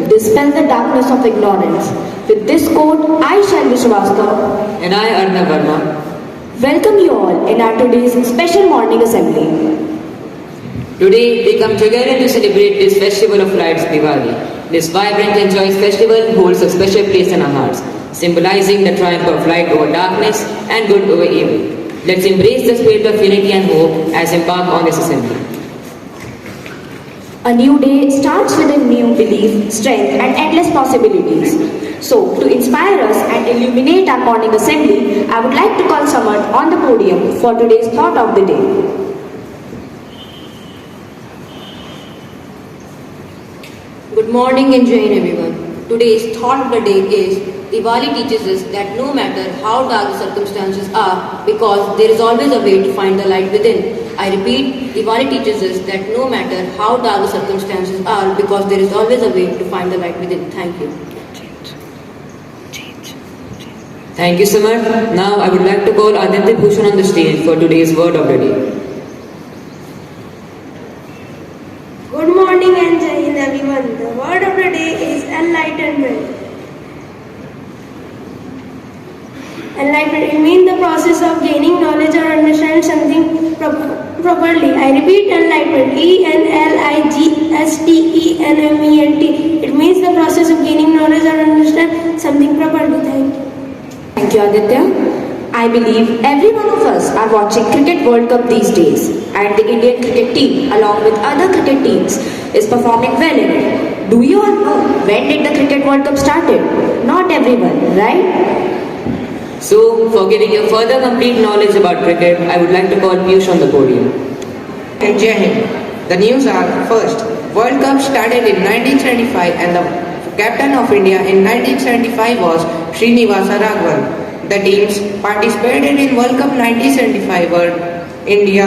Dispel the darkness of ignorance. With this quote, I, Shalvi Srivastava, And I, Arnav Verma, welcome you all in our today's special morning assembly. today we come together to celebrate this festival of lights, Diwali. This vibrant and joyous festival holds a special place in our hearts, symbolizing the triumph of light over darkness and good over evil. Let's embrace the spirit of unity and hope as embark on this assembly. A new day starts with a new belief, strength, and endless possibilities. So, to inspire us and illuminate our morning assembly, I would like to call someone on the podium for today's thought of the day. Good morning and Jai Hind everyone. Today's thought of the day is Diwali teaches us that no matter how dark the circumstances are, because there is always a way to find the light within. I repeat, Diwali teaches us that no matter how dark the circumstances are, because there is always a way to find the light within. Thank you. Thank you so much. Now I would like to call Aditya Bhushan on the stage for today's word of the day. Good morning and Jai Hind everyone. The word of the day is enlightenment. Enlightenment, it means the process of gaining knowledge or understand something properly. I repeat, enlightenment, ENLIGHTENMENT. It means the process of gaining knowledge or understand something properly. Thank you. Thank you, Aditya. I believe every one of us are watching Cricket World Cup these days, and the Indian cricket team, along with other cricket teams, is performing well in it. Do you all know when did the Cricket World Cup started? Not everyone, right? So, for giving you further complete knowledge about cricket, I would like to call Piyush on the podium. And Jai Hind. The news are first, World Cup started in 1975 and the captain of India in 1975 was Srinivasa Raghavan. The teams participated in World Cup 1975 were India,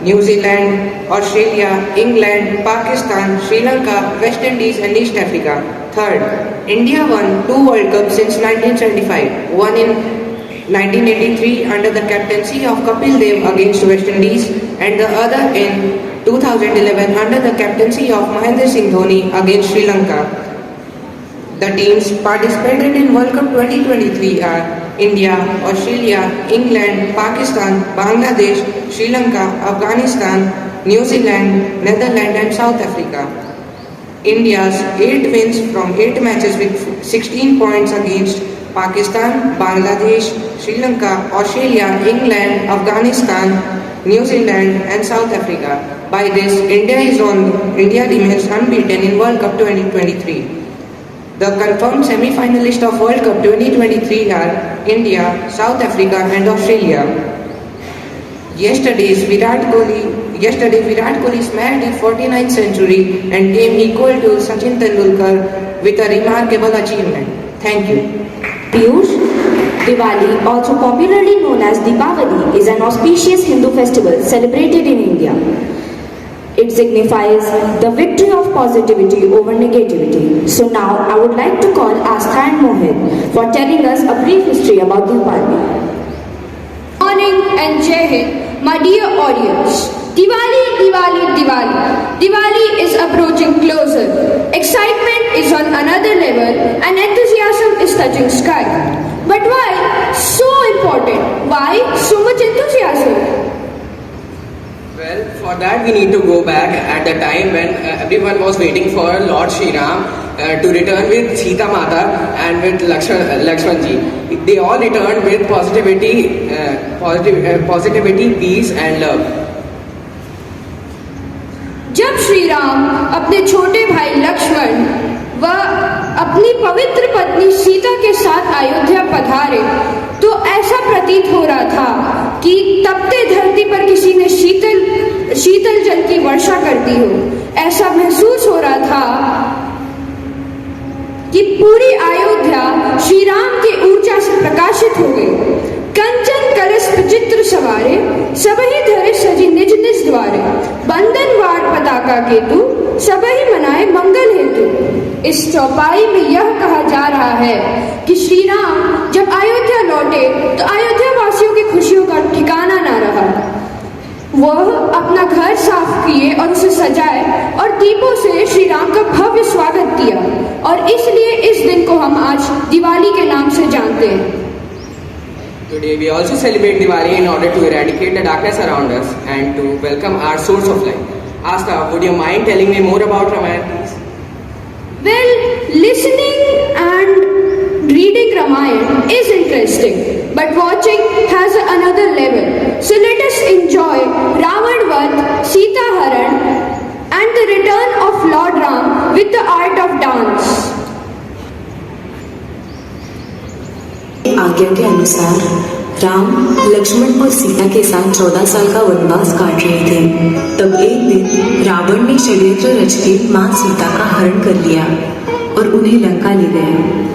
New Zealand, Australia, England, Pakistan, Sri Lanka, West Indies and East Africa. Third, India won 2 World Cups since 1975, one in 1983 under the captaincy of Kapil Dev against West Indies and the other in 2011 under the captaincy of Mahendra Singh Dhoni against Sri Lanka. The teams participated in World Cup 2023 are India, Australia, England, Pakistan, Bangladesh, Sri Lanka, Afghanistan, New Zealand, Netherlands and South Africa. India's 8 wins from 8 matches with 16 points against Pakistan, Bangladesh, Sri Lanka, Australia, England, Afghanistan, New Zealand and South Africa. By this, India remains unbeaten in World Cup 2023. The confirmed semi-finalists of World Cup 2023 are India, South Africa and Australia. Yesterday Virat Kohli smashed his 49th century and came equal to Sachin Tendulkar with a remarkable achievement. Thank you. Piyush, Diwali, also popularly known as Deepavali, is an auspicious Hindu festival celebrated in India. It signifies the victory of positivity over negativity. So now I would like to call Astha and Mohit for telling us a brief history about Deepavali. Morning and Jai Hind, my dear audience. Diwali, Diwali, Diwali. Diwali is approaching closer. Excitement is on another level and enthusiasm is touching sky. But why so important? Why so much enthusiasm? Well, for that we need to go back at the time when everyone was waiting for Lord Shri Ram to return with Sita Mata and with Lakshman ji. They all returned with positivity, peace and love. जब श्री राम अपने छोटे भाई लक्ष्मण व अपनी पवित्र पत्नी सीता के साथ अयोध्या पधारे तो ऐसा प्रतीत हो रहा था कि तपते धरती पर किसी ने शीतल जल की वर्षा कर दी हो। ऐसा महसूस हो रहा था कि पूरी अयोध्या श्री राम की ऊर्जा से प्रकाशित हो गई। कंचन कलश चित्र सवारे सबही धरे सजी निज निज द्वारे बंधन वार पताका केतु सबही मनाए मंगल हेतु। इस चौपाई में यह कहा जा रहा है कि श्री राम जब अयोध्या लौटे तो अयोध्या वासियों की खुशियों का ठिकाना ना रहा। वह अपना घर साफ किए और उसे सजाए और दीपों से श्री राम का भव्य स्वागत किया। दिवाली के नाम से जानते हैं। Today we also celebrate Diwali in order to eradicate the darkness around us and to welcome our source of light. Asta, would you mind telling me more about Ramayana, please? Well, listening and reading Ramayana is interesting, but watching has another level. So let us enjoy Ravan Vard, Sita Haran, and the return of Lord Ram with the art of dance. आज्ञा के अनुसार राम लक्ष्मण और सीता के साथ 14 साल का वनवास काट रहे थे। तब एक दिन रावण ने षड्यंत्र रच के मां सीता का हरण कर लिया और उन्हें लंका ले गया।